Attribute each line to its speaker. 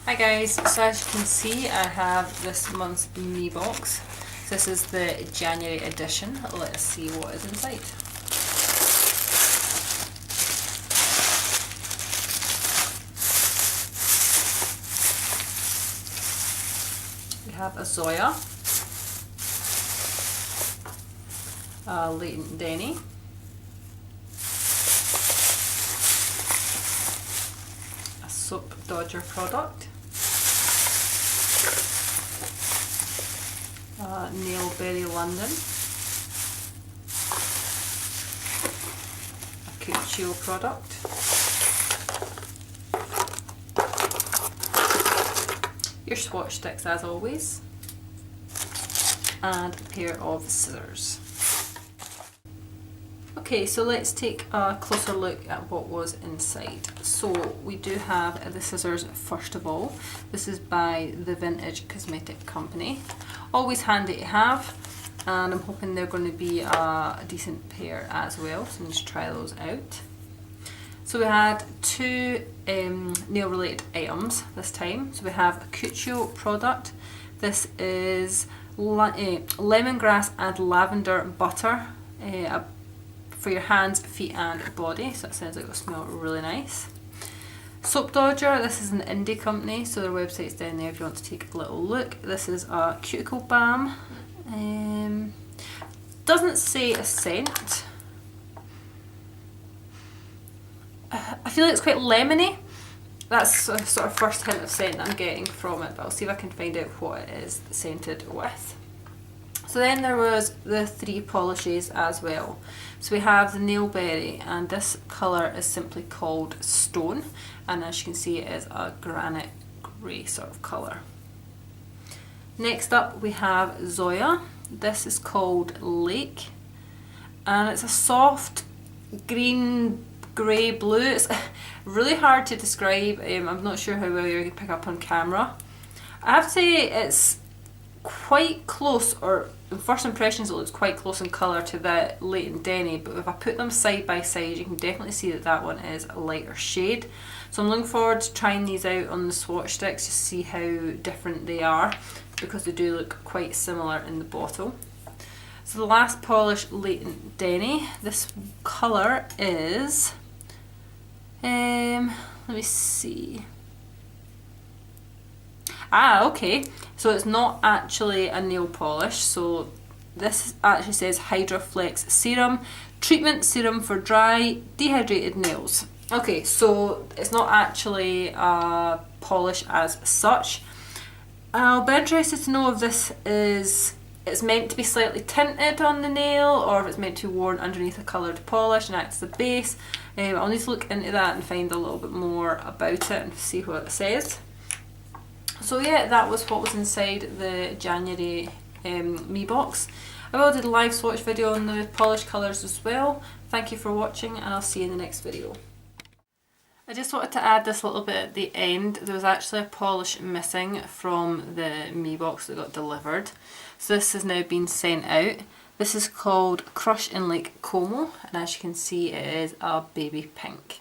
Speaker 1: Hi guys, so as you can see I have this month's Meebox. This is the January edition. Let's see what is inside. We have a Zoya, a Latent Denny, a Soap Dodger product, Nail Berry London, a Cuccio product, your swatch sticks as always, and a pair of scissors. Okay, so let's take a closer look at what was inside. So we do have the scissors first of all. This is by the Vintage Cosmetic Company. Always handy to have, and I'm hoping they're going to be a decent pair as well, so let's try those out. So we had two nail related items this time. So we have a Cuccio product. This is lemongrass and lavender butter for your hands, feet and body, so it sounds like it'll smell really nice. Soap Dodger, this is an indie company, so their website's down there if you want to take a little look. This is a cuticle balm. Doesn't say a scent. I feel like it's quite lemony. That's a sort of first hint of scent that I'm getting from it, but I'll see if I can find out what it is scented with. So then there was the three polishes as well. So we have the Nail Berry, and this colour is simply called Stone, and as you can see it is a granite grey sort of colour. Next up we have Zoya. This is called Lake, and it's a soft green grey blue. It's really hard to describe. I'm not sure how well you can pick up on camera. I have to say it's quite close, or in first impressions it looks quite close in colour to the Latent Denny, but if I put them side by side you can definitely see that that one is a lighter shade. So I'm looking forward to trying these out on the swatch sticks to see how different they are, because they do look quite similar in the bottle. So the last polish, Latent Denny, this colour is, let me see. Ah, okay, so it's not actually a nail polish, so this actually says Hydroflex Serum, Treatment Serum for Dry, Dehydrated Nails. Okay, so it's not actually a polish as such. I'll be interested to know if this is, it's meant to be slightly tinted on the nail, or if it's meant to be worn underneath a coloured polish and act as the base. I'll need to look into that and find a little bit more about it and see what it says. So yeah, that was what was inside the January Meebox. I will do the live swatch video on the polished colours as well. Thank you for watching, and I'll see you in the next video. I just wanted to add this little bit at the end. There was actually a polish missing from the Meebox that got delivered. So this has now been sent out. This is called Crush in Lake Como, and as you can see it is a baby pink.